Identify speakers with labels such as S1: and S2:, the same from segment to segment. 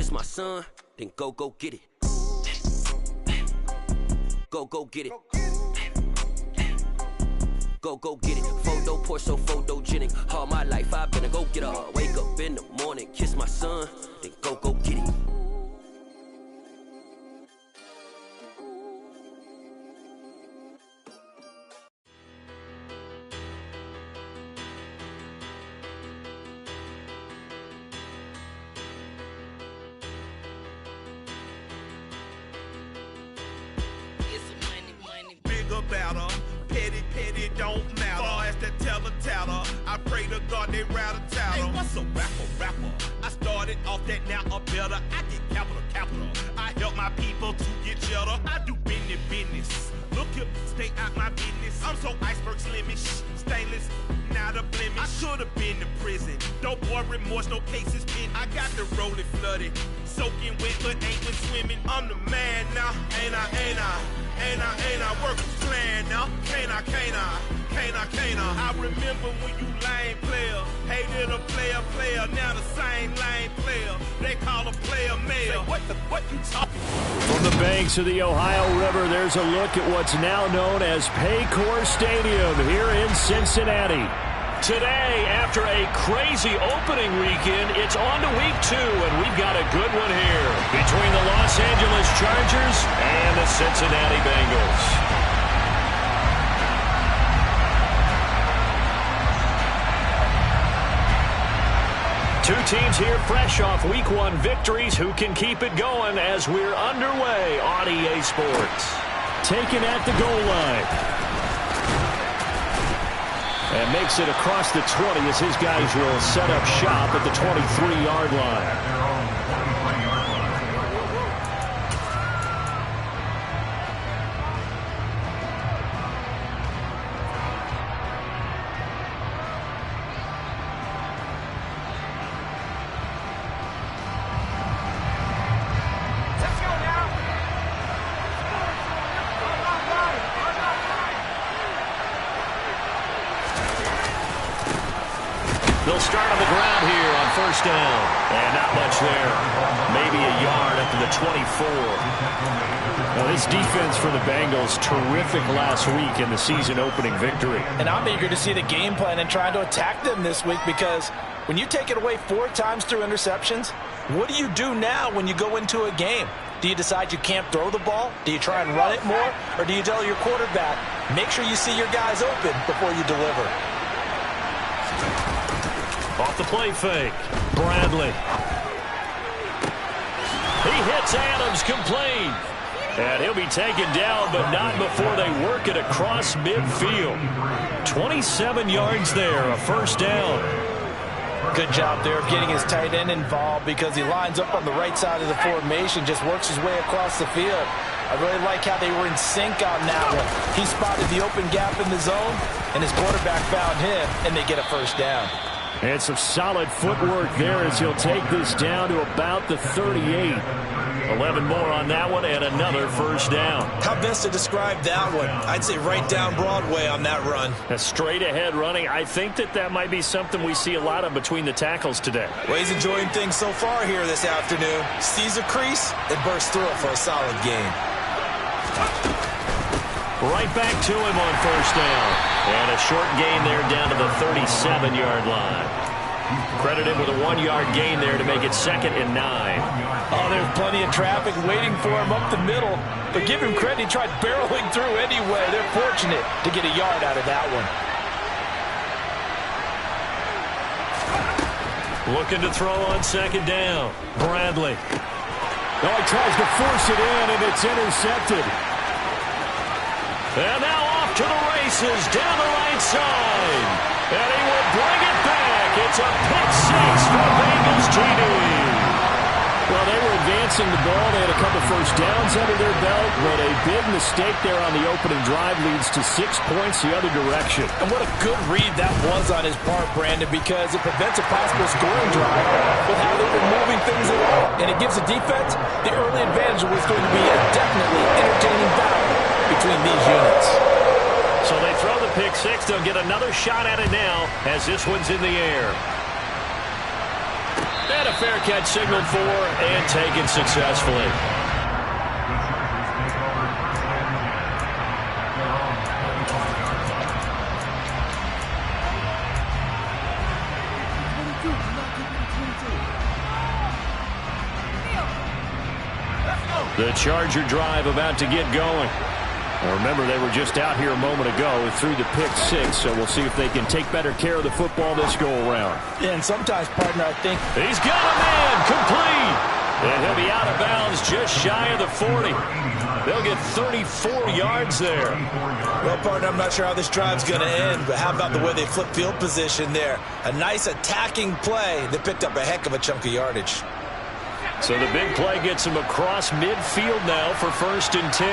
S1: kiss my son, then go get it. Go get it. Go get it. Photo poor, so photogenic. All my life I've been a go getter. Wake up in the morning, kiss my son, then go get it.
S2: Better, petty don't matter. Far as the teller, I pray to God they rattle tattle. Hey, what's a rapper? I started off that, now I'm better. I get capital. I help my people to get cheddar. I do business. Look here, stay out my business. I'm so iceberg slimish, stainless, not a blemish. I should've been to prison. No boy remorse, no cases pinned. I got the rolling flooded, soaking wet, but ain't with swimming. I'm the man now, ain't I? Work the plan now, can't I? I remember when you lame player, hated a player, now the same lame player. They call a player mayor. What you talking?
S3: From the banks of the Ohio River, there's a look at what's now known as Paycor Stadium here in Cincinnati. Today, after a crazy opening weekend, it's on to week 2, and we've got a good one here between the Los Angeles Chargers and the Cincinnati Bengals. Two teams here fresh off week 1 victories. Who can keep it going as we're underway on EA Sports? Taken at the goal line. And makes it across the 20 as his guys will set up shop at the 23-yard line. They'll start on the ground here on first down. And not much there. Maybe a yard up to the 24. Now this defense for the Bengals, terrific last week in the season-opening victory.
S4: And I'm eager to see the game plan and trying to attack them this week, because when you take it away 4 times through interceptions, what do you do now when you go into a game? Do you decide you can't throw the ball? Do you try and run it more? Or do you tell your quarterback, make sure you see your guys open before you deliver?
S3: Off the play fake, Bradley. He hits Adams complete. And he'll be taken down, but not before they work it across midfield. 27 yards there, a first down.
S4: Good job there of getting his tight end involved, because he lines up on the right side of the formation, just works his way across the field. I really like how they were in sync on that one. He spotted the open gap in the zone, and his quarterback found him, and they get a first down.
S3: And some solid footwork there as he'll take this down to about the 38. 11 more on that one and another first down.
S4: How best to describe that one? I'd say right down Broadway on that run.
S3: A straight ahead running. I think that might be something we see a lot of between the tackles today.
S4: Well, he's enjoying things so far here this afternoon. Sees a crease and bursts through it for a solid gain.
S3: Right back to him on first down. And a short gain there down to the 37-yard line. Credit him with a 1-yard gain there to make it 2nd and 9.
S4: Oh, there's plenty of traffic waiting for him up the middle. But give him credit, he tried barreling through anyway. They're fortunate to get a yard out of that
S3: one. Looking to throw on 2nd down. Bradley. Oh, he tries to force it in, and it's intercepted. And now off to the races down the right side. And he will bring it back. It's a pick 6 for Bengals TD. Well, they were advancing the ball. They had a couple first downs under their belt, but a big mistake there on the opening drive leads to 6 points the other direction.
S4: And what a good read that was on his part, Brandon, because it prevents a possible scoring drive with how they were moving things along. And it gives the defense the early advantage of what's going to be a definitely entertaining battle between these units.
S3: So they throw the pick 6. They'll get another shot at it now as this one's in the air. And a fair catch signaled for and taken successfully. The Charger drive about to get going. Now remember, they were just out here a moment ago through the pick six, so we'll see if they can take better care of the football this go-around.
S4: Yeah, and sometimes, partner, I think...
S3: He's got a man, complete! And he'll be out of bounds just shy of the 40. They'll get 34 yards there.
S4: Well, partner, I'm not sure how this drive's going to end, but how about the way they flip field position there? A nice attacking play that picked up a heck of a chunk of yardage.
S3: So the big play gets him across midfield now for 1st and 10.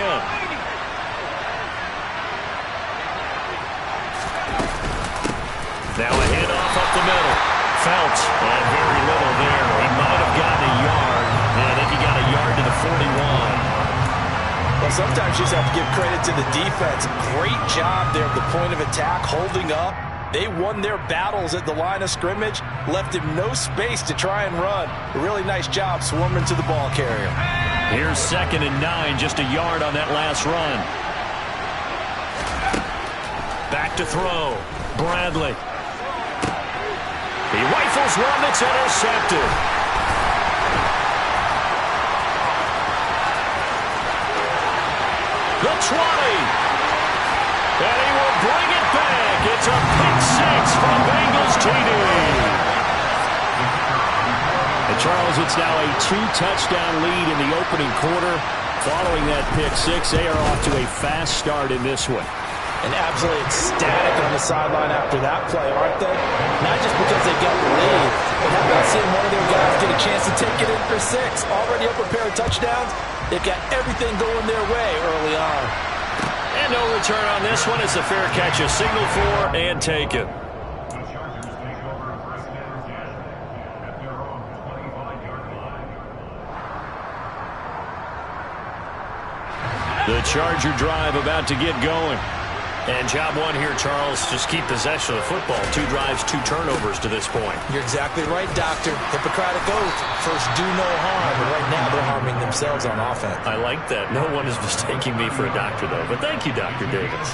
S3: Now a handoff up the middle. Felt, and very little there. He might have gotten a yard. And I think he got a yard to the 41.
S4: Well, sometimes you just have to give credit to the defense. Great job there at the point of attack, holding up. They won their battles at the line of scrimmage, left him no space to try and run. A really nice job swarming to the ball carrier.
S3: Here's 2nd and 9, just a yard on that last run. Back to throw. Bradley. He rifles one that's intercepted. The 20. And he will bring it back. It's a pick six from Bengals TD. And Charles, it's now a 2-touchdown lead in the opening quarter. Following that pick six, they are off to a fast start in this one.
S4: And absolutely ecstatic on the sideline after that play, aren't they? Not just because they got the lead, but how about seeing one of their guys get a chance to take it in for 6? Already up a pair of touchdowns. They've got everything going their way early on.
S3: And no return on this one. It's a fair catch, a signal for, and taken. The Charger drive about to get going. And job one here, Charles, just keep possession of the football. 2 drives, 2 turnovers to this point.
S4: You're exactly right, Doctor. Hippocratic oath. First, do no harm. And right now, they're harming themselves on offense.
S3: I like that. No one is mistaking me for a doctor, though. But thank you, Dr. Davis.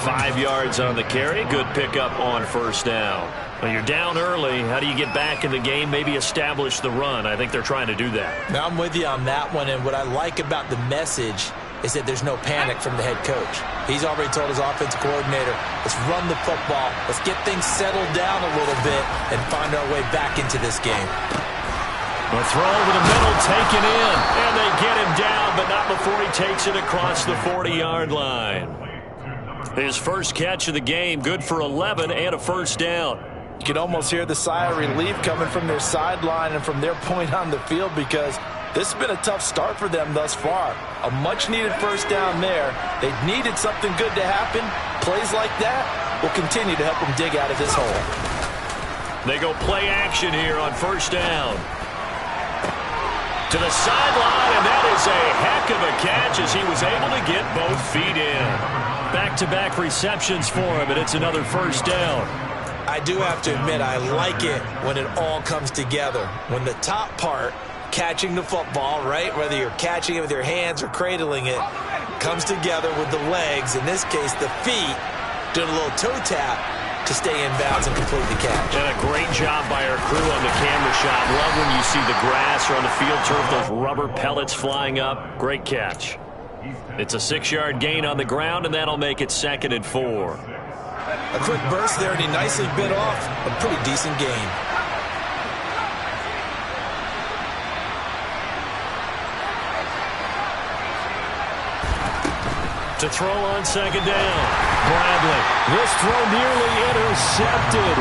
S3: 5 yards on the carry. Good pickup on 1st down. Well, you're down early. How do you get back in the game? Maybe establish the run. I think they're trying to do that.
S4: Now, I'm with you on that one. And what I like about the message is that there's no panic from the head coach. He's already told his offensive coordinator, let's run the football, let's get things settled down a little bit and find our way back into this game.
S3: The throw over the middle taken in, and they get him down, but not before he takes it across the 40-yard line. His first catch of the game, good for 11 and a 1st down.
S4: You can almost hear the sigh of relief coming from their sideline and from their point on the field because this has been a tough start for them thus far. A much-needed 1st down there. They needed something good to happen. Plays like that will continue to help them dig out of this hole.
S3: They go play action here on 1st down. To the sideline, and that is a heck of a catch as he was able to get both feet in. Back-to-back receptions for him, and it's another 1st down.
S4: I do have to admit, I like it when it all comes together. When the top part, catching the football, right, whether you're catching it with your hands or cradling it, comes together with the legs, in this case the feet, doing a little toe tap to stay in bounds and complete the catch.
S3: And a great job by our crew on the camera shot. Love when you see the grass or on the field turf, those rubber pellets flying up. Great catch. It's a 6-yard gain on the ground, and that'll make it 2nd and 4.
S4: A quick burst there, and he nicely bit off a pretty decent gain.
S3: To throw on 2nd down. Bradley. This throw nearly intercepted.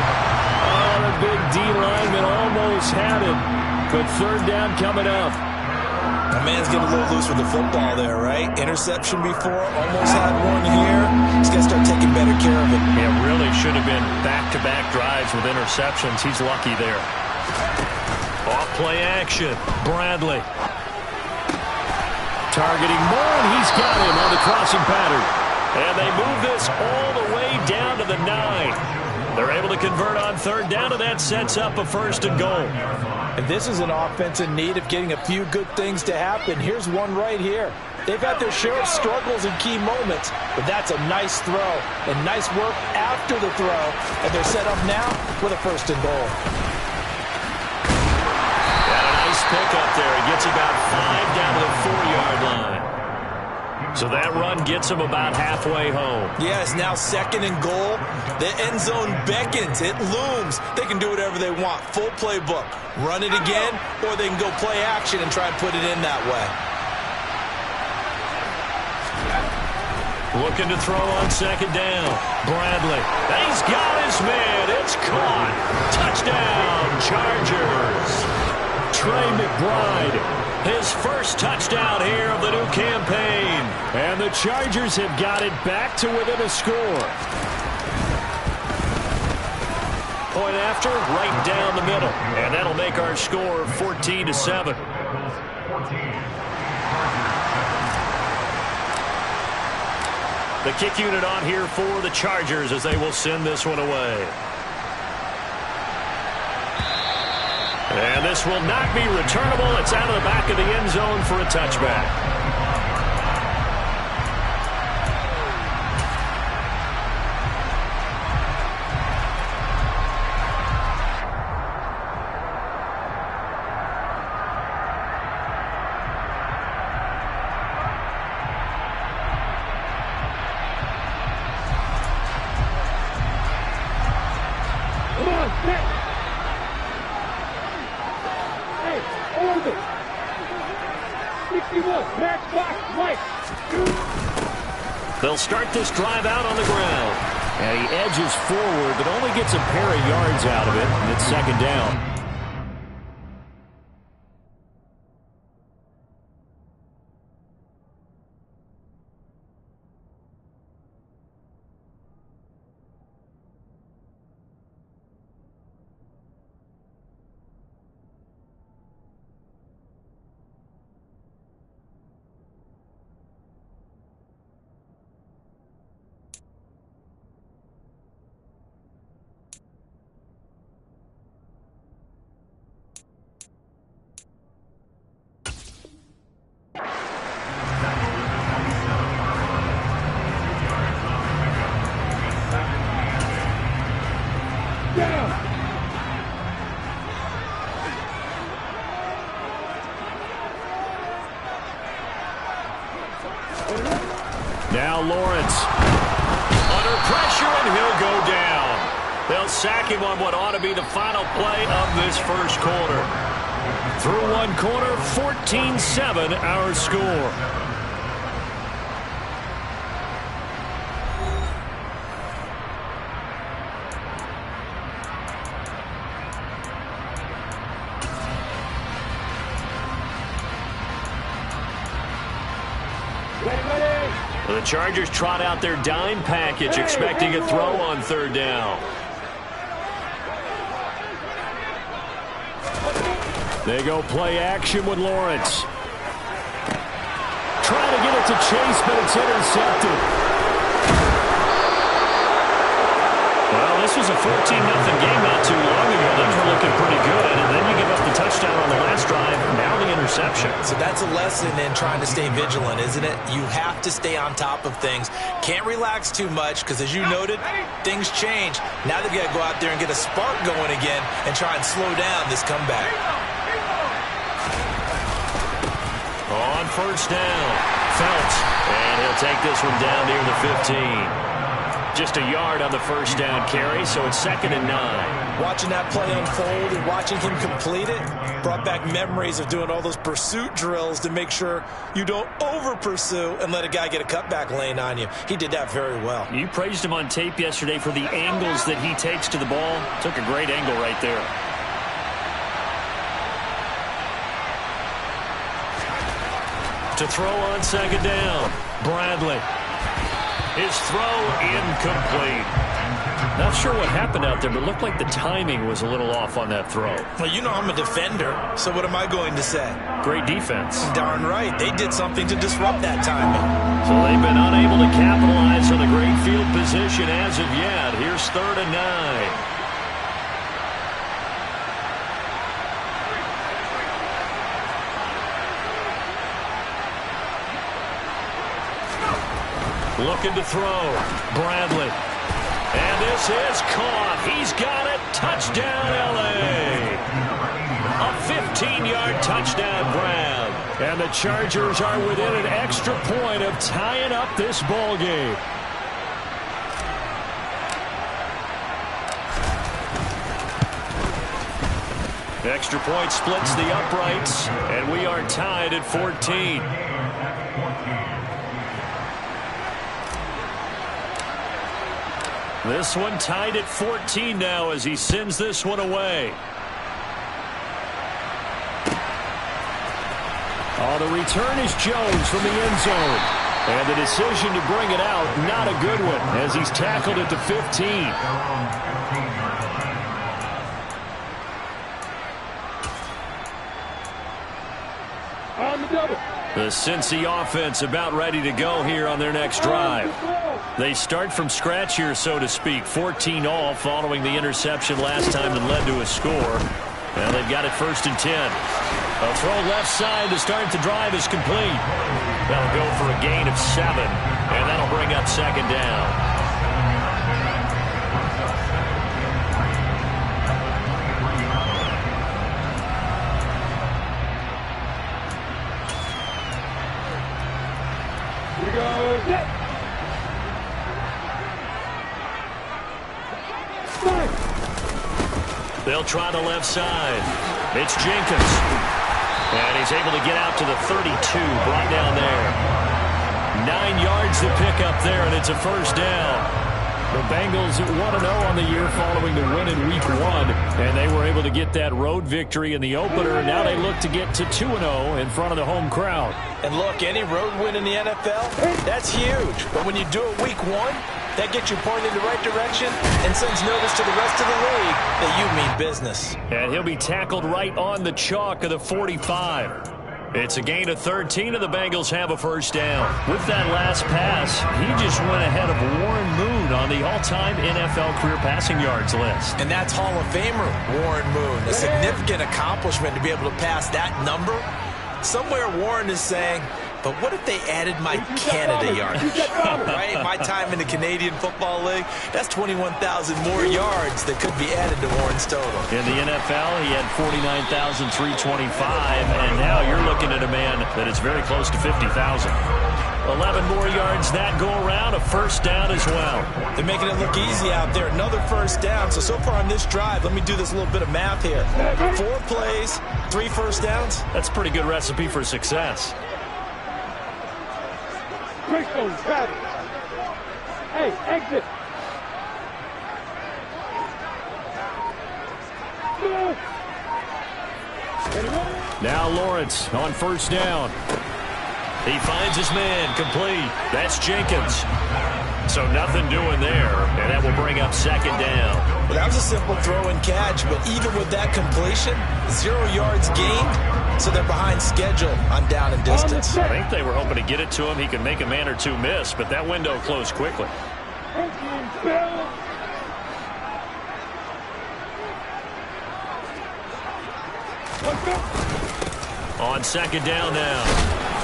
S3: Oh, the big D lineman almost had it. But 3rd down coming up.
S4: The man's getting a little loose with the football there, right? Interception before, almost had one here. He's got to start taking better care of it.
S3: Yeah, really should have been back-to-back drives with interceptions. He's lucky there. Off play action. Bradley. Targeting more, and he's got him on the crossing pattern. And they move this all the way down to the 9. They're able to convert on third down, and that sets up a 1st and goal.
S4: And this is an offense in need of getting a few good things to happen. Here's one right here. They've had their share of struggles in key moments, but that's a nice throw and nice work after the throw. And they're set up now with a 1st and goal.
S3: Got a nice pick up there. He gets about 5 down to the 4-yard line. So that run gets them about halfway home.
S4: Yeah, it's now 2nd and goal. The end zone beckons. It looms. They can do whatever they want. Full playbook. Run it again, or they can go play action and try and put it in that way.
S3: Looking to throw on 2nd down. Bradley. He's got his man. It's caught. Touchdown, Chargers. Trey McBride, his first touchdown here of the new campaign. And the Chargers have got it back to within a score. Point after, right down the middle. And that'll make our score 14-7. The kick unit on here for the Chargers as they will send this one away. And this will not be returnable. It's out of the back of the end zone for a touchback. They'll start this drive out on the ground. And he edges forward, but only gets a pair of yards out of it, and it's 2nd down. Now Lawrence under pressure, and he'll go down. They'll sack him on what ought to be the final play of this first quarter. Through one quarter, 14-7 our score. The Chargers trot out their dime package, expecting a throw on 3rd down. They go play action with Lawrence. Trying to get it to Chase, but it's intercepted. Well, this was a 14-0 game not too long ago. Those were looking pretty good, and then you give up the touchdown on the last drive, now the interception.
S4: So that's a lesson in trying to stay vigilant, isn't it? You have to stay on top of things. Can't relax too much because, as you noted, things change. Now they've got to go out there and get a spark going again and try and slow down this comeback.
S3: On 1st down, Phelps, and he'll take this one down near the 15. Just a yard on the 1st down carry, so it's 2nd and 9.
S4: Watching that play unfold and watching him complete it brought back memories of doing all those pursuit drills to make sure you don't over-pursue and let a guy get a cutback lane on you. He did that very well.
S3: You praised him on tape yesterday for the angles that he takes to the ball. Took a great angle right there. To throw on 2nd down, Bradley. His throw incomplete. Not sure what happened out there, but it looked like the timing was a little off on that throw.
S4: Well, you know I'm a defender, so what am I going to say?
S3: Great defense.
S4: Darn right. They did something to disrupt that timing.
S3: So they've been unable to capitalize on a great field position as of yet. Here's 3rd and 9. Looking to throw. Bradley. And this is caught. He's got it. Touchdown, L.A. A 15-yard touchdown grab. And the Chargers are within an extra point of tying up this ball game. Extra point splits the uprights, and we are tied at 14. This one tied at 14 now as he sends this one away. Oh, the return is Jones from the end zone. And the decision to bring it out, not a good one, as he's tackled at the 15.
S5: On the double.
S3: The Cincy offense about ready to go here on their next drive. They start from scratch here, so to speak. 14-all following the interception last time that led to a score. And they've got it 1st and 10. A throw left side to start the drive is complete. That'll go for a gain of 7, and that'll bring up 2nd down. They'll try the left side. It's Jenkins. And he's able to get out to the 32, brought down there. 9 yards to pick up there, and it's a 1st down. The Bengals at 1-0 on the year following the win in Week 1, and they were able to get that road victory in the opener. Now they look to get to 2-0 in front of the home crowd.
S4: And look, any road win in the NFL, that's huge. But when you do it Week 1, that gets you pointed in the right direction and sends notice to the rest of the league that you mean business.
S3: And he'll be tackled right on the chalk of the 45. It's a gain of 13, and the Bengals have a 1st down. With that last pass, he just went ahead of Warren Moon on the all-time NFL career passing yards list.
S4: And that's Hall of Famer Warren Moon. A significant accomplishment to be able to pass that number. Somewhere Warren is saying, but what if they added my Canada yardage? Right? My time in the Canadian Football League, that's 21,000 more yards that could be added to Warren's total.
S3: In the NFL, he had 49,325, and now you're looking at a man that is very close to 50,000. 11 more yards that go around, a 1st down as well.
S4: They're making it look easy out there. Another 1st down. So far on this drive, let me do this little bit of math here. 4 plays, 3 1st downs.
S3: That's a pretty good recipe for success.
S5: Hey, exit.
S3: Now Lawrence on 1st down. He finds his man, complete. That's Jenkins. So nothing doing there, and that will bring up 2nd down.
S4: Well, that was a simple throw and catch, but even with that completion, 0 yards gained, so they're behind schedule on down and distance.
S3: I think they were hoping to get it to him. He could make a man or two miss, but that window closed quickly. On 2nd down now,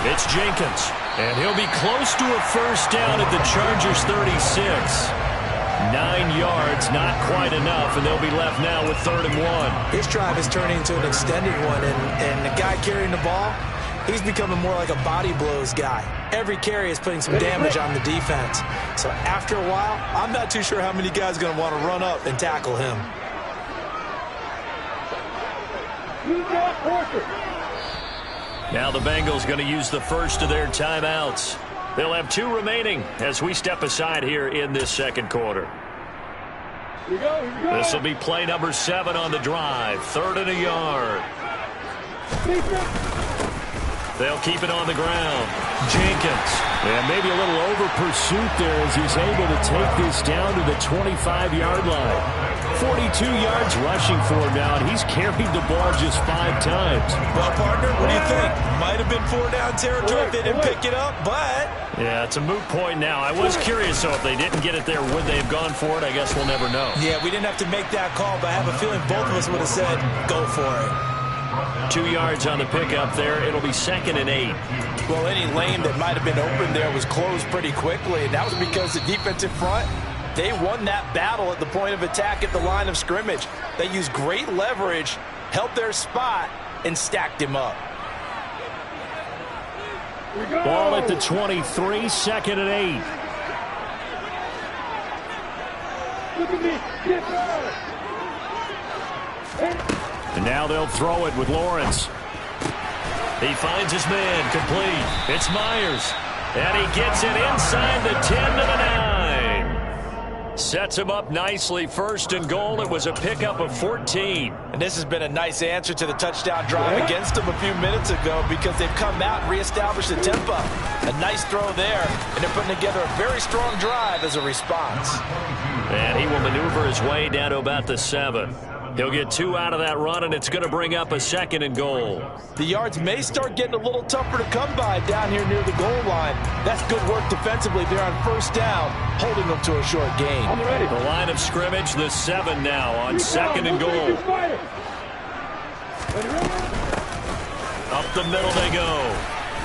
S3: it's Jenkins, and he'll be close to a 1st down at the Chargers 36. 9 yards, not quite enough, and they'll be left now with 3rd and 1.
S4: This drive is turning into an extended one, and the guy carrying the ball, he's becoming more like a body blows guy. Every carry is putting some damage on the defense. So after a while, I'm not too sure how many guys are going to want to run up and tackle him.
S3: Now the Bengals going to use the first of their timeouts. They'll have 2 remaining as we step aside here in this 2nd quarter.
S5: Here we go.
S3: This will be play number 7 on the drive. 3rd and a yard. They'll keep it on the ground. Jenkins. And maybe a little over pursuit there as he's able to take this down to the 25-yard line. 42 yards rushing for him now, and he's carried the ball just 5 times.
S4: Well, partner, what do you think? Might have been 4-down territory if they didn't pick it up, but...
S3: Yeah, it's a moot point now. I was curious, though, if they didn't get it there, would they have gone for it? I guess we'll never know.
S4: Yeah, we didn't have to make that call, but I have a feeling both of us would have said, go for it.
S3: 2 yards on the pickup there. It'll be 2nd and 8.
S4: Well, any lane that might have been open there was closed pretty quickly, and that was because the defensive front, they won that battle at the point of attack at the line of scrimmage. They used great leverage, held their spot, and stacked him up.
S3: Ball at the 23, 2nd and 8.
S5: Look at me. Get
S3: And now they'll throw it with Lawrence. He finds his man, complete. It's Myers. And he gets it inside the 10 to the 9. Sets him up nicely. 1st and goal. It was a pickup of 14.
S4: And this has been a nice answer to the touchdown drive against them a few minutes ago because they've come out and reestablished the tempo. A nice throw there, and they're putting together a very strong drive as a response.
S3: And he will maneuver his way down to about the 7. He'll get 2 out of that run, and it's going to bring up a 2nd and goal.
S4: The yards may start getting a little tougher to come by down here near the goal line. That's good work defensively there on 1st down, holding them to a short gain.
S3: The line of scrimmage, the 7 now on 2nd and goal. Up the middle they go.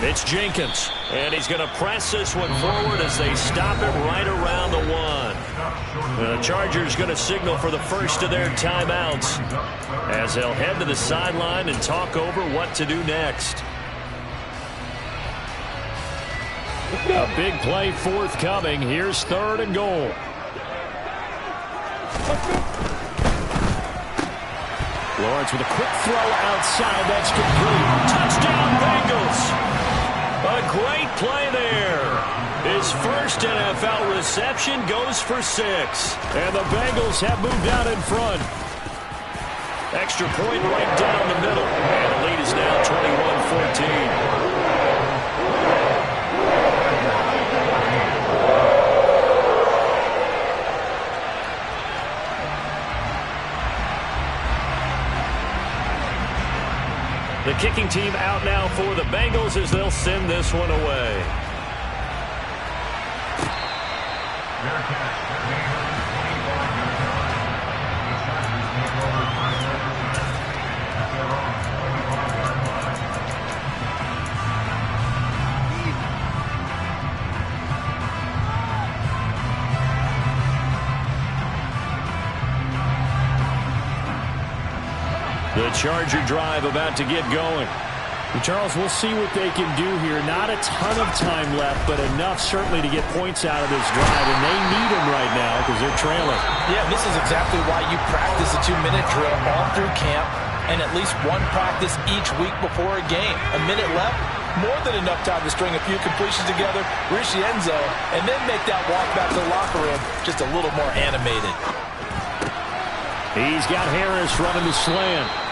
S3: It's Jenkins, and he's going to press this one forward as they stop it right around the 1. The Chargers going to signal for the first of their timeouts as they'll head to the sideline and talk over what to do next. A big play forthcoming. Here's 3rd and goal. Lawrence with a quick throw outside. That's complete. Touchdown, Bengals. A great play there. His first NFL reception goes for 6. And the Bengals have moved out in front. Extra point right down the middle. And the lead is now 21-14. The kicking team out now for the Bengals as they'll send this one away. The Charger drive about to get going. And Charles, we'll see what they can do here. Not a ton of time left, but enough certainly to get points out of this drive. And they need them right now because they're trailing.
S4: Yeah, this is exactly why you practice a 2-minute drill all through camp and at least one practice each week before a game. A minute left, more than enough time to string a few completions together, reach the end zone, and then make that walk back to the locker room just a little more animated.
S3: He's got Harris running the slant.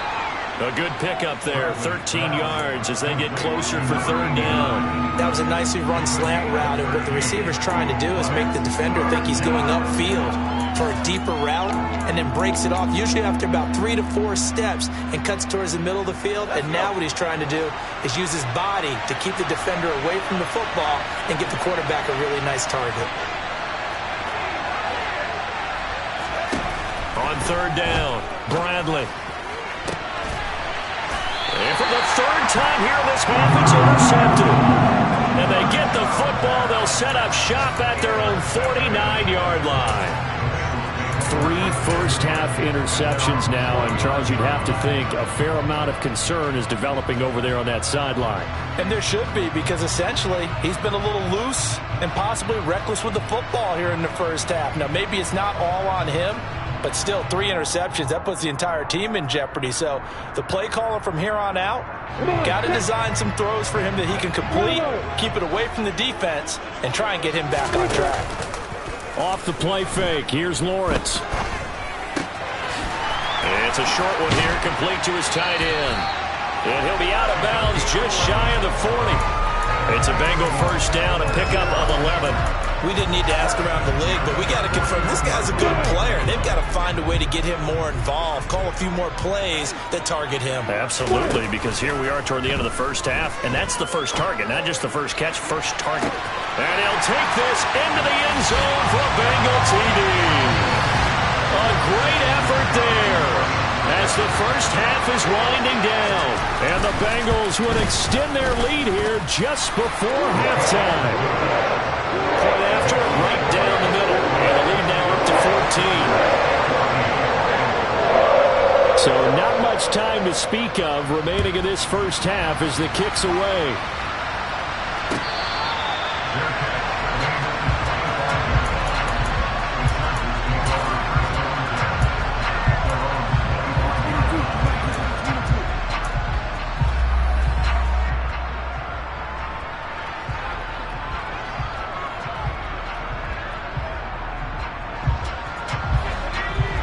S3: A good pickup there, 13 yards as they get closer for 3rd down.
S4: That was a nicely run slant route, and what the receiver's trying to do is make the defender think he's going upfield for a deeper route and then breaks it off, usually after about 3 to 4 steps, and cuts towards the middle of the field. And now what he's trying to do is use his body to keep the defender away from the football and get the quarterback a really nice target.
S3: On 3rd down, Bradley. And for the 3rd time here in this half, it's intercepted. And they get the football. They'll set up shop at their own 49-yard line. 3 first-half interceptions now. And, Charles, you'd have to think a fair amount of concern is developing over there on that sideline.
S4: And there should be, because essentially he's been a little loose and possibly reckless with the football here in the first half. Now, maybe it's not all on him, but still 3 interceptions. That puts the entire team in jeopardy. So the play caller from here on out got to design some throws for him that he can complete, keep it away from the defense, and try and get him back on track.
S3: Off the play fake, here's Lawrence. It's a short one here, complete to his tight end. And he'll be out of bounds just shy of the 40. It's a Bengal first down, a pickup of 11.
S4: We didn't need to ask around the league, but we got to confirm this guy's a good player. They've got to find a way to get him more involved, call a few more plays that target him.
S3: Absolutely, because here we are toward the end of the first half, and that's the first target, not just the first catch, first target. And he'll take this into the end zone for a Bengal TD. A great effort there as the first half is winding down. And the Bengals would extend their lead here just before halftime. Point after, right down the middle. And the lead now up to 14. So not much time to speak of remaining in this first half as the kick's away.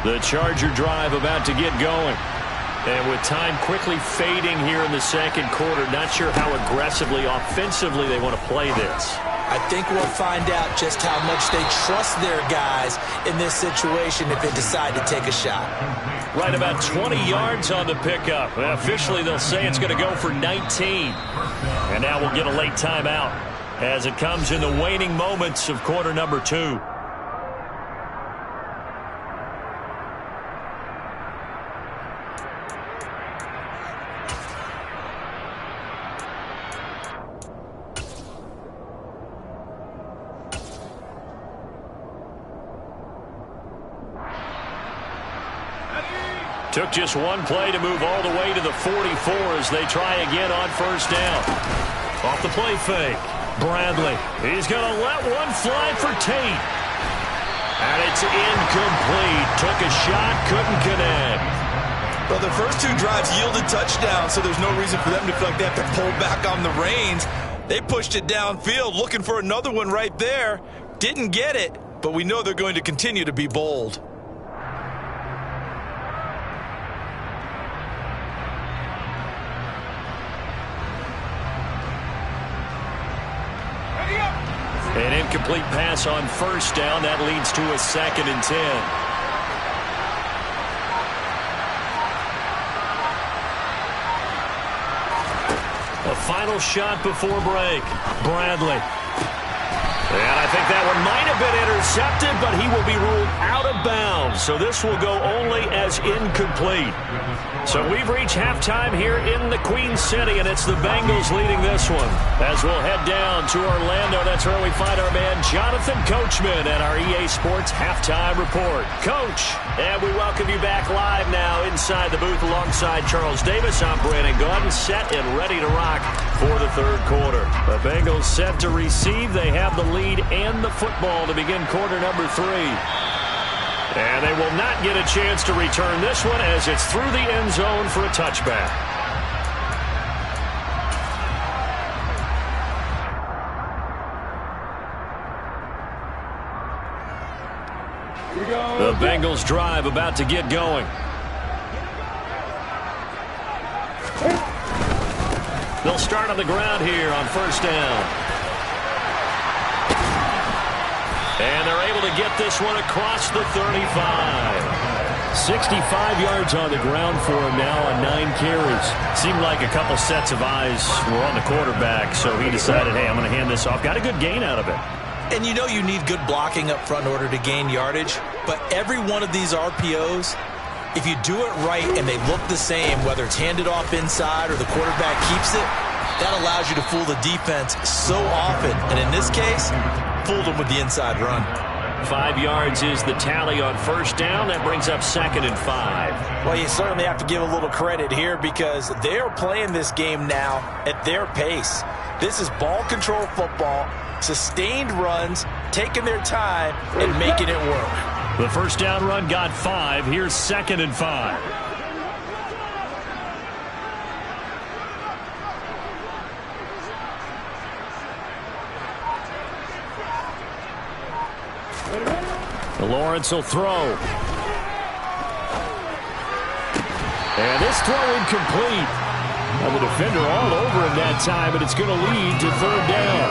S3: The Charger drive about to get going. And with time quickly fading here in the second quarter, not sure how aggressively, offensively they want to play this.
S4: I think we'll find out just how much they trust their guys in this situation if they decide to take a shot.
S3: Right about 20 yards on the pickup. Officially, they'll say it's going to go for 19. And now we'll get a late timeout as it comes in the waning moments of quarter number 2. Took just one play to move all the way to the 44 as they try again on first down. Off the play fake. Bradley. He's going to let one fly for Tate. And it's incomplete. Took a shot, couldn't connect.
S4: Well, the first 2 drives yielded touchdowns, so there's no reason for them to feel like they have to pull back on the reins. They pushed it downfield, looking for another one right there. Didn't get it, but we know they're going to continue to be bold.
S3: An incomplete pass on first down. That leads to a 2nd and 10. A final shot before break. Bradley. And I think that one might have been intercepted, but he will be ruled out of bounds. So this will go only as incomplete. So we've reached halftime here in the Queen City, and it's the Bengals leading this one. As we'll head down to Orlando, that's where we find our man Jonathan Coachman at our EA Sports Halftime Report. Coach, and we welcome you back live now inside the booth alongside Charles Davis. I'm Brandon Gaudin, set and ready to rock for the third quarter. The Bengals set to receive. They have the lead and the football to begin quarter number 3. And they will not get a chance to return this one as it's through the end zone for a touchback. The Bengals drive about to get going. They'll start on the ground here on first down. And they're able to get this one across the 35. 65 yards on the ground for him now on 9 carries. Seemed like a couple sets of eyes were on the quarterback, so he decided, hey, I'm going to hand this off. Got a good gain out of it.
S4: And you know you need good blocking up front in order to gain yardage, but every one of these RPOs, if you do it right and they look the same, whether it's handed off inside or the quarterback keeps it, that allows you to fool the defense so often. And in this case, fooled them with the inside run.
S3: 5 yards is the tally on first down. That brings up 2nd and 5.
S4: Well, you certainly have to give a little credit here because they're playing this game now at their pace. This is ball control football, sustained runs, taking their time and making it work.
S3: The first down run got 5. Here's 2nd and 5. Lawrence will throw. And this throw incomplete. The defender all over him that time, and it's going to lead to third down.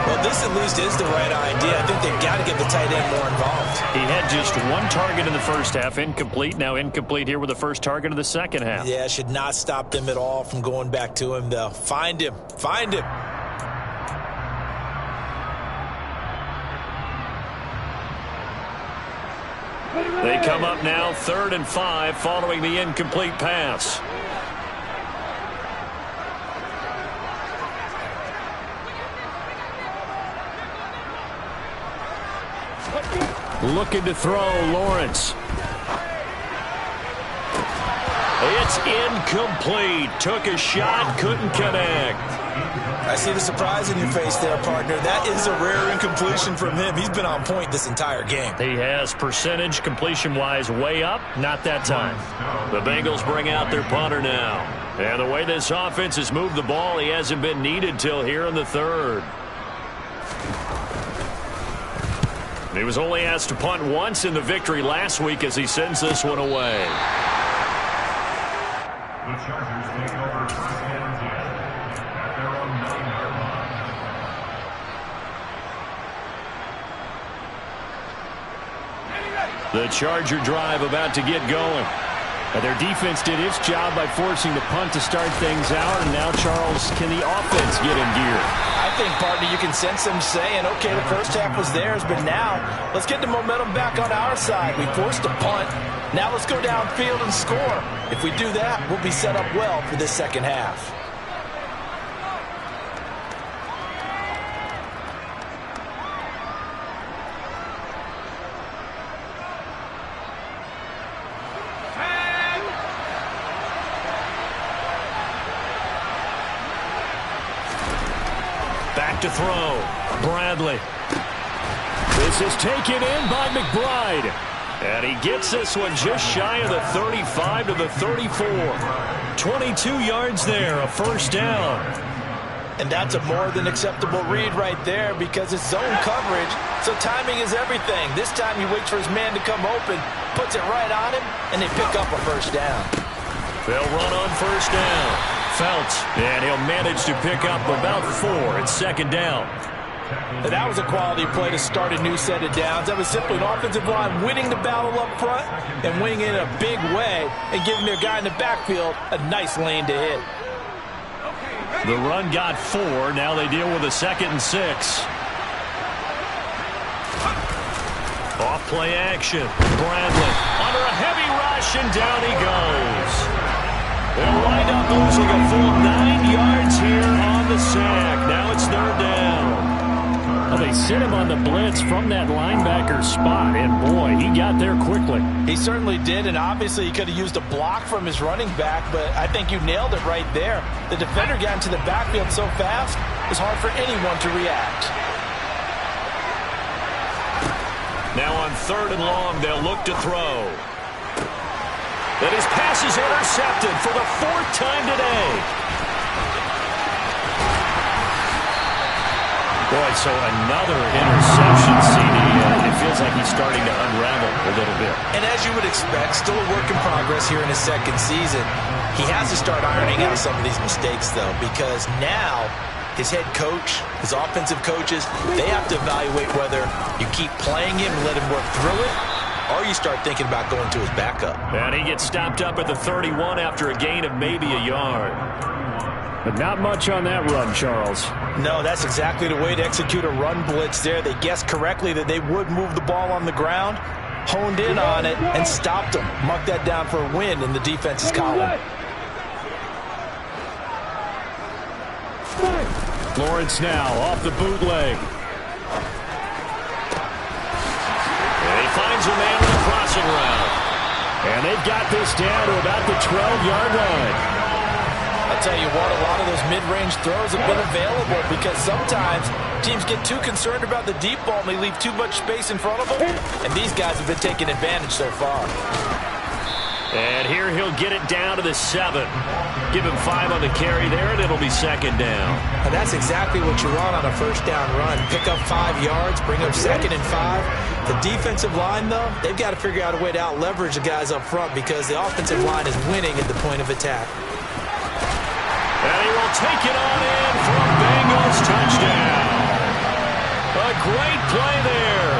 S4: Well, this at least is the right idea. I think they've got to get the tight end more involved.
S3: He had just one target in the first half, incomplete. Now incomplete here with the first target of the second half.
S4: Yeah, should not stop them at all from going back to him, though. Find him. Find him.
S3: They come up now 3rd and 5 following the incomplete pass. Looking to throw, Lawrence. It's incomplete. Took a shot, couldn't connect.
S4: I see the surprise in your face there, partner. That is a rare incompletion from him. He's been on point this entire game.
S3: He has percentage completion-wise way up. Not that time. The Bengals bring out their punter now. And the way this offense has moved the ball, he hasn't been needed till here in the third. He was only asked to punt once in the victory last week as he sends this one away.
S6: The Chargers take over 1st and 10 at their own 9-yard line.
S3: The Charger drive about to get going. And their defense did its job by forcing the punt to start things out. And now, Charles, can the offense get in gear?
S4: I think, partner, you can sense them saying, okay, the first half was theirs, but now let's get the momentum back on our side. We forced a punt. Now let's go downfield and score. If we do that, we'll be set up well for this second half.
S3: Back to throw. Bradley. This is taken in by McBride. And he gets this one just shy of the 35 to the 34. 22 yards there, a first down.
S4: And that's a more than acceptable read right there because it's zone coverage, so timing is everything. This time he waits for his man to come open, puts it right on him, and they pick up a first down.
S3: They'll run on first down. Felts, and he'll manage to pick up about 4. It's second down.
S4: And that was a quality play to start a new set of downs. That was simply an offensive line winning the battle up front and winning it in a big way and giving their guy in the backfield a nice lane to hit.
S3: The run got 4. Now they deal with a 2nd and 6. Off play action. Bradley under a heavy rush, and down he goes. They'll wind up losing a full 9 yards here on the sack. Now it's third down. Well, they sent him on the blitz from that linebacker spot, and boy, he got there quickly.
S4: He certainly did, and obviously he could have used a block from his running back, but I think you nailed it right there. The defender got into the backfield so fast, it was hard for anyone to react.
S3: Now on 3rd and long, they'll look to throw. And his pass is intercepted for the 4th time today. Boy, so another interception, CD. It feels like he's starting to unravel a little bit.
S4: And as you would expect, still a work in progress here in his second season. He has to start ironing out some of these mistakes, though, because now his head coach, his offensive coaches, they have to evaluate whether you keep playing him and let him work through it, or you start thinking about going to his backup.
S3: And he gets stopped up at the 31 after a gain of maybe a yard. But not much on that run, Charles.
S4: No, that's exactly the way to execute a run blitz there. They guessed correctly that they would move the ball on the ground, honed in on it, and stopped them. Mark that down for a win in the defense's column.
S3: Lawrence now off the bootleg. And he finds a man with a crossing route. And they've got this down to about the 12-yard line.
S4: I'll tell you what, a lot of those mid-range throws have been available because sometimes teams get too concerned about the deep ball and they leave too much space in front of them, and these guys have been taking advantage so far.
S3: And here he'll get it down to the 7. Give him 5 on the carry there, and it'll be second down.
S4: And that's exactly what you want on a first down run. Pick up 5 yards, bring up 2nd and 5. The defensive line, though, they've got to figure out a way to out-leverage the guys up front because the offensive line is winning at the point of attack.
S3: And he will take it on in for a Bengals touchdown. A great play there.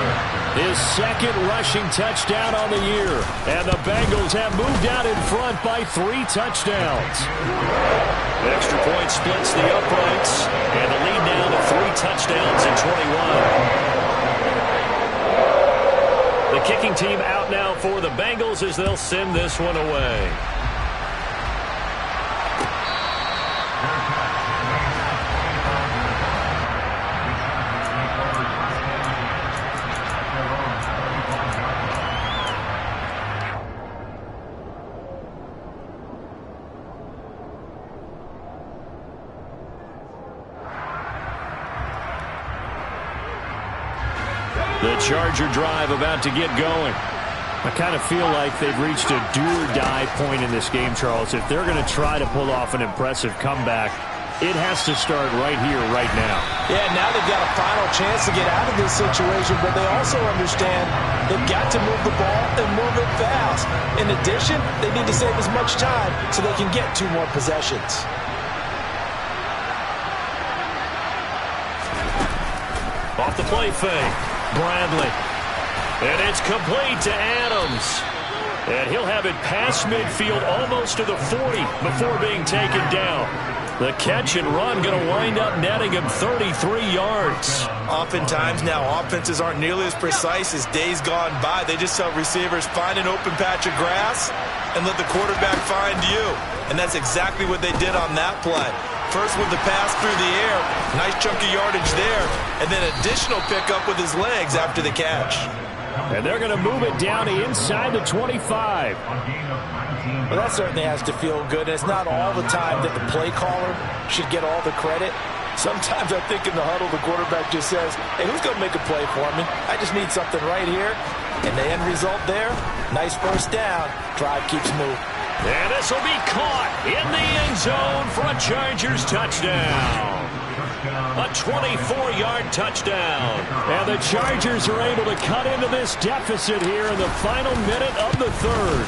S3: His second rushing touchdown on the year. And the Bengals have moved out in front by 3 touchdowns. The extra point splits the uprights. And the lead now to 3 touchdowns in 21. The kicking team out now for the Bengals as they'll send this one away. The Charger drive about to get going. I kind of feel like they've reached a do-or-die point in this game, Charles. If they're going to try to pull off an impressive comeback, it has to start right here, right now.
S4: Yeah, now they've got a final chance to get out of this situation, but they also understand they've got to move the ball and move it fast. In addition, they need to save as much time so they can get 2 more possessions.
S3: Off the play fake. Bradley. And it's complete to Adams. And he'll have it past midfield almost to the 40 before being taken down. The catch and run going to wind up netting him 33 yards.
S4: Oftentimes now offenses aren't nearly as precise as days gone by. They just tell receivers, find an open patch of grass and let the quarterback find you. And that's exactly what they did on that play. First with the pass through the air, nice chunk of yardage there, and then additional pickup with his legs after the catch.
S3: And they're going to move it down to inside the 25.
S4: Well, that certainly has to feel good. It's not all the time that the play caller should get all the credit. Sometimes I think in the huddle, the quarterback just says, hey, who's going to make a play for me? I just need something right here. And the end result there, nice first down. Drive keeps moving.
S3: And this will be caught in the end zone for a Chargers touchdown. A 24-yard touchdown. And the Chargers are able to cut into this deficit here in the final minute of the 3rd.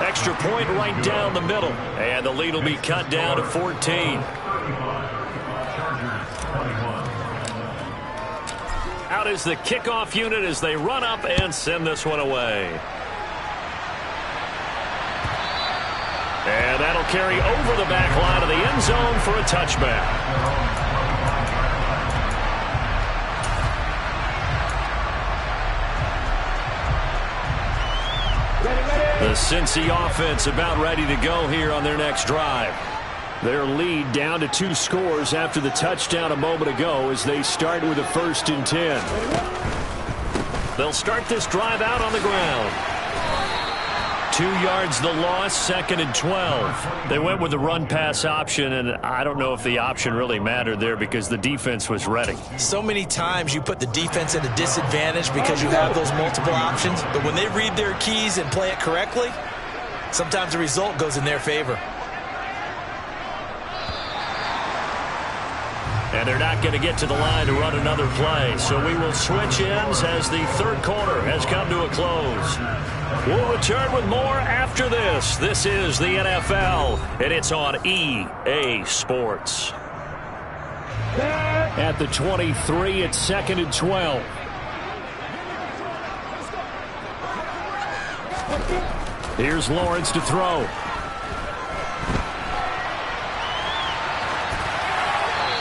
S3: Extra point right down the middle. And the lead will be cut down to 14. Out is the kickoff unit as they run up and send this one away. And that'll carry over the back line of the end zone for a touchback. The Cincy offense about ready to go here on their next drive. Their lead down to 2 scores after the touchdown a moment ago as they start with a 1st and 10. They'll start this drive out on the ground. 2 yards the loss, 2nd and 12. They went with the run-pass option, and I don't know if the option really mattered there because the defense was ready.
S4: So many times you put the defense at a disadvantage because you have those multiple options, but when they read their keys and play it correctly, sometimes the result goes in their favor.
S3: And they're not going to get to the line to run another play, so we will switch ends as the 3rd quarter has come to a close. We'll return with more after this. This is the NFL, and it's on EA Sports. At the 23, it's 2nd and 12. Here's Lawrence to throw.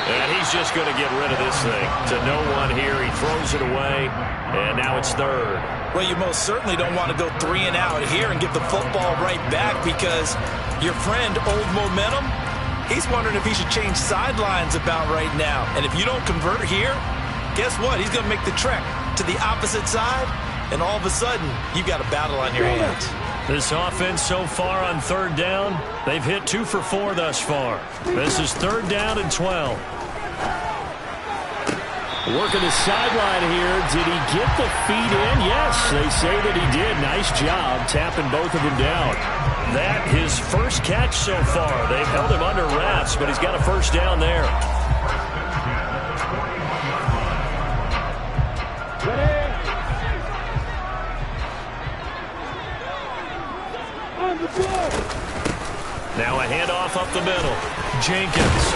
S3: And he's just going to get rid of this thing. To no one here. He throws it away, and now it's 3rd.
S4: Well, you most certainly don't want to go 3 and out here and get the football right back because your friend, Old Momentum, he's wondering if he should change sidelines about right now. And if you don't convert here, guess what? He's going to make the trek to the opposite side, and all of a sudden, you've got a battle on your hands.
S3: This offense so far on 3rd down, they've hit 2 for 4 thus far. This is 3rd down and 12. Working the sideline here. Did he get the feet in? Yes, they say that he did. Nice job tapping both of them down. That his first catch so far. They've held him under wraps, but he's got a 1st down there. Now a handoff up the middle. Jenkins.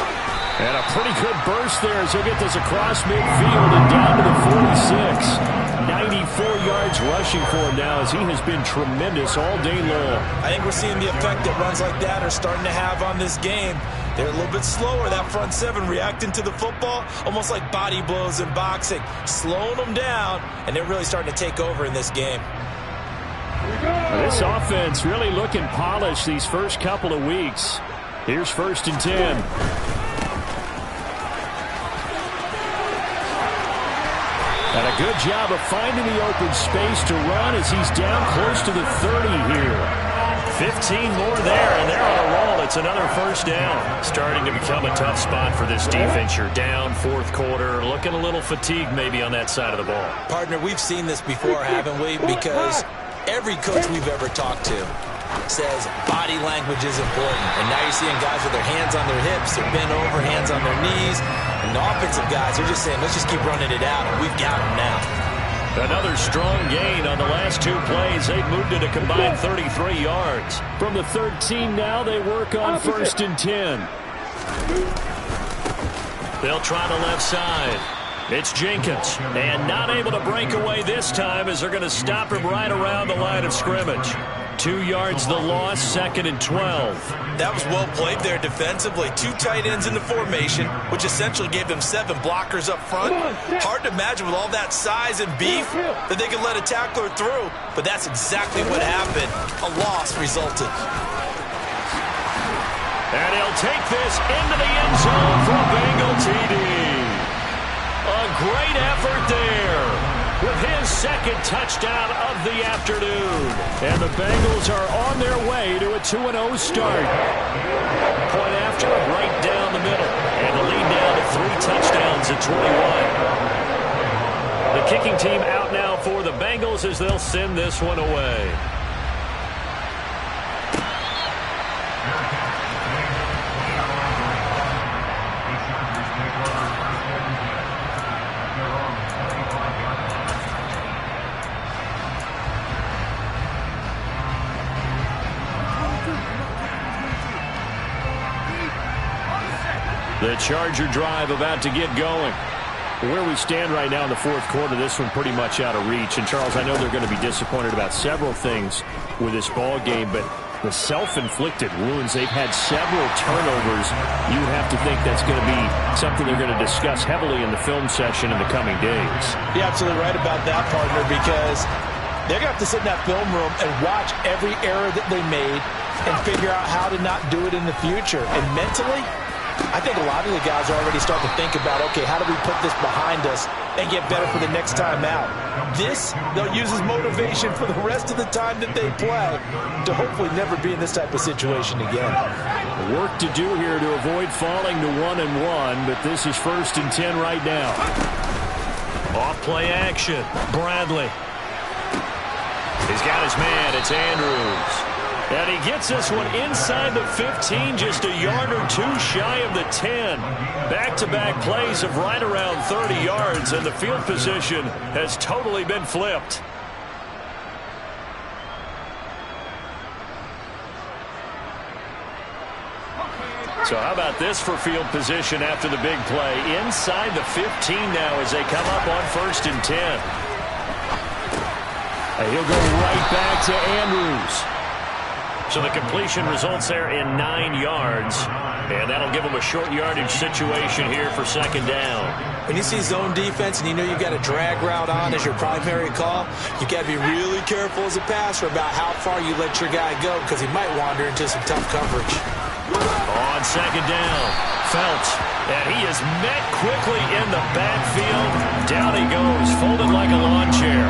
S3: And a pretty good burst there as he'll get this across midfield and down to the 46. 94 yards rushing for him now as he has been tremendous all day long.
S4: I think we're seeing the effect that runs like that are starting to have on this game. They're a little bit slower, that front seven, reacting to the football, almost like body blows in boxing, slowing them down, and they're really starting to take over in this game.
S3: This offense really looking polished these first couple of weeks. Here's 1st and 10. And a good job of finding the open space to run as he's down close to the 30 here. 15 more there, and they're on a roll. It's another 1st down. Starting to become a tough spot for this defense. You're down 4th quarter, looking a little fatigued maybe on that side of the ball.
S4: Partner, we've seen this before, haven't we? Because every coach we've ever talked to says body language is important. And now you're seeing guys with their hands on their hips, they're bent over, hands on their knees. And the offensive guys are just saying, let's just keep running it out, and we've got them now.
S3: Another strong gain on the last 2 plays. They've moved it a combined 33 yards. From the 13 now, they work on 1st and 10. They'll try the left side. It's Jenkins, and not able to break away this time as they're going to stop him right around the line of scrimmage. 2 yards the loss, 2nd and 12.
S4: That was well played there defensively. 2 tight ends in the formation, which essentially gave them 7 blockers up front. Hard to imagine with all that size and beef that they could let a tackler through, but that's exactly what happened. A loss resulted.
S3: And he'll take this into the end zone for a Bengal TD. A great effort there with his 2nd touchdown of the afternoon. And the Bengals are on their way to a 2-0 start. Point after, right down the middle. And the lead down to 3 touchdowns at 21. The kicking team out now for the Bengals as they'll send this one away. The Charger drive about to get going. Where we stand right now in the 4th quarter, this one pretty much out of reach. And, Charles, I know they're going to be disappointed about several things with this ball game, but the self-inflicted wounds, they've had several turnovers. You would have to think that's going to be something they're going to discuss heavily in the film session in the coming days.
S4: You're absolutely right about that, partner, because they're going to have to sit in that film room and watch every error that they made and figure out how to not do it in the future. And mentally, I think a lot of the guys are already starting to think about, okay, how do we put this behind us and get better for the next time out? This, they'll use as motivation for the rest of the time that they play to hopefully never be in this type of situation again.
S3: Work to do here to avoid falling to 1-1, but this is 1st and 10 right now. Off play action. Bradley. He's got his man. It's Andrews. And he gets this one inside the 15, just a yard or 2 shy of the 10. Back-to-back plays of right around 30 yards, and the field position has totally been flipped. So how about this for field position after the big play? Inside the 15 now as they come up on 1st and 10. And he'll go right back to Andrews. So the completion results there in 9 yards. And that'll give them a short yardage situation here for 2nd down.
S4: When you see zone defense and you know you've got a drag route on as your primary call, you've got to be really careful as a passer about how far you let your guy go because he might wander into some tough coverage.
S3: On 2nd down, Felt. And he is met quickly in the backfield. Down he goes, folded like a lawn chair.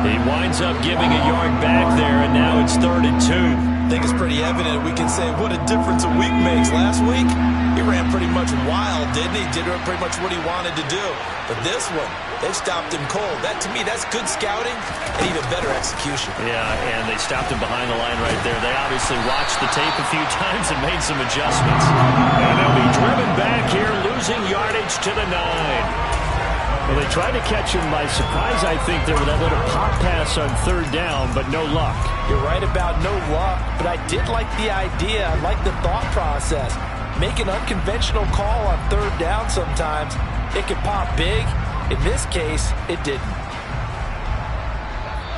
S3: He winds up giving a yard back there, and now it's 3rd and 2.
S4: I think it's pretty evident. We can say what a difference a week makes. Last week, he ran pretty much wild, didn't he? Did pretty much what he wanted to do. But this one, they stopped him cold. That, to me, that's good scouting and even better execution.
S3: Yeah, and they stopped him behind the line right there. They obviously watched the tape a few times and made some adjustments. And they'll be driven back here, losing yardage to the 9. Well, they tried to catch him by surprise, I think, there with that little pop pass on third down, but no luck.
S4: You're right about no luck, but I did like the idea. I like the thought process. Make an unconventional call on third down sometimes. It can pop big. In this case, it didn't.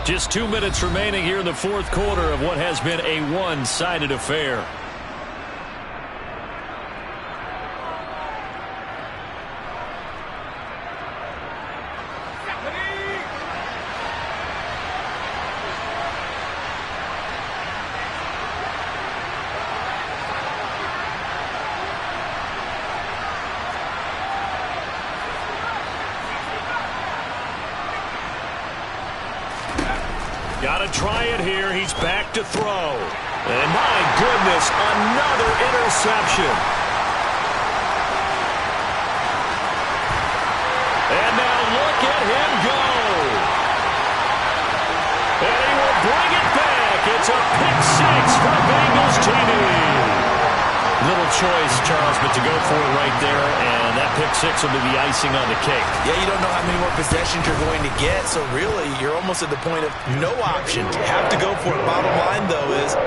S3: Just 2 minutes remaining here in the fourth quarter of what has been a one-sided affair. Got to try it here. He's back to throw. And my goodness, another interception. And now look at him go. And he will bring it back. It's a pick six for Bengals TV. Little choice, Charles, but to go for it right there, and that pick six will be the icing on the cake.
S4: Yeah, you don't know how many more possessions you're going to get, so really you're almost at the point of no option. Have to go for it. Bottom line, though, is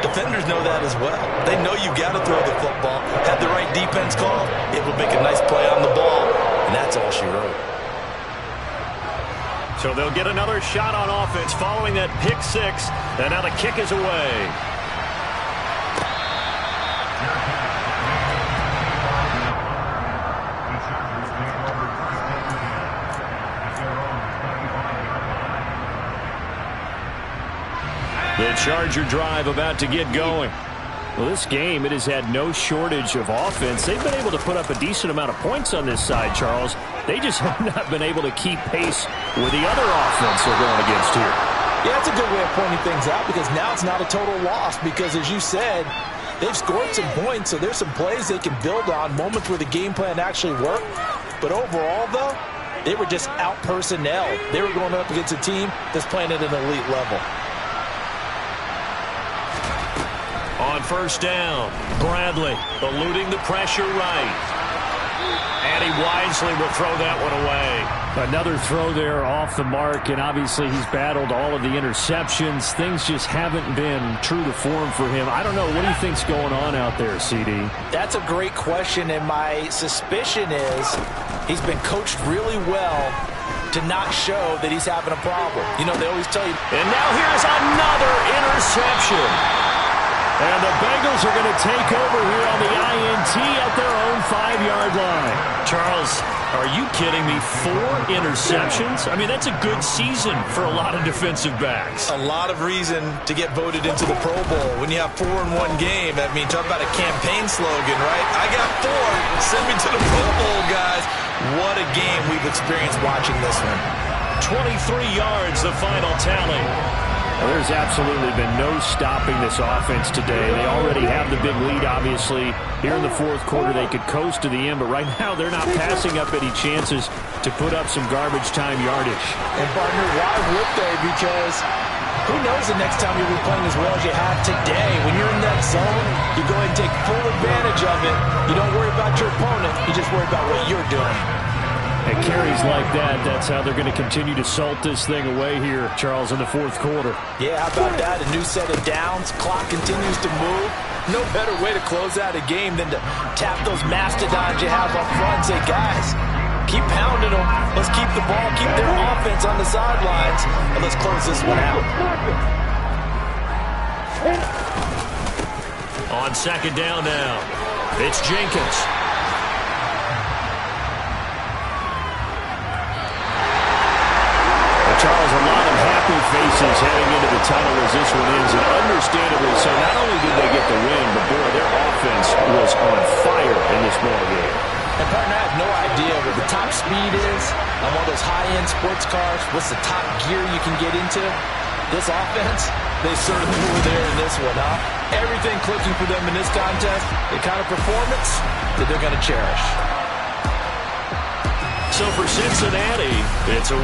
S4: defenders know that as well. They know you got to throw the football. Have the right defense call, it will make a nice play on the ball, and that's all she wrote.
S3: So they'll get another shot on offense following that pick six, and now the kick is away. The Charger drive about to get going. Well, this game, it has had no shortage of offense. They've been able to put up a decent amount of points on this side, Charles. They just have not been able to keep pace with the other offense they're going against here.
S4: Yeah, that's a good way of pointing things out because now it's not a total loss because, as you said, they've scored some points, so there's some plays they can build on, moments where the game plan actually worked. But overall, though, they were just out-personnel. They were going up against a team that's playing at an elite level.
S3: On first down, Bradley eluding the pressure right. And he wisely will throw that one away. Another throw there off the mark, and obviously he's battled all of the interceptions. Things just haven't been true to form for him. I don't know. What do you think's going on out there, CD?
S4: That's a great question, and my suspicion is he's been coached really well to not show that he's having a problem. You know, they always tell you.
S3: And now here's another interception. And the Bengals are going to take over here on the INT at their own 5-yard line. Charles, are you kidding me? 4 interceptions? I mean, that's a good season for a lot of defensive backs.
S4: A lot of reason to get voted into the Pro Bowl. When you have 4 in one game, I mean, talk about a campaign slogan, right? I got 4. Send me to the Pro Bowl, guys. What a game we've experienced watching this one.
S3: 23 yards, the final tally. Well, there's absolutely been no stopping this offense today. They already have the big lead, obviously. Here in the fourth quarter, they could coast to the end, but right now they're not passing up any chances to put up some garbage time yardage.
S4: And, partner, why would they? Because who knows the next time you'll be playing as well as you have today. When you're in that zone, you go ahead and take full advantage of it. You don't worry about your opponent. You just worry about what you're doing.
S3: And carries like that, that's how they're going to continue to salt this thing away here, Charles, in the fourth quarter.
S4: Yeah, how about that? A new set of downs. Clock continues to move. No better way to close out a game than to tap those mastodons you have up front and say, guys, keep pounding them. Let's keep the ball, keep their offense on the sidelines, and let's close this one out.
S3: On second down now, it's Jenkins. Charles, a lot of happy faces heading into the tunnel as this one ends, and understandably so. Not only did they get the win, but boy, their offense was on fire in this ball game.
S4: And partner, I have no idea what the top speed is on one of those high-end sports cars. What's the top gear you can get into? This offense, they certainly were there in this one, huh? Everything clicking for them in this contest, the kind of performance that they're going to cherish.
S3: So for Cincinnati, it's a win.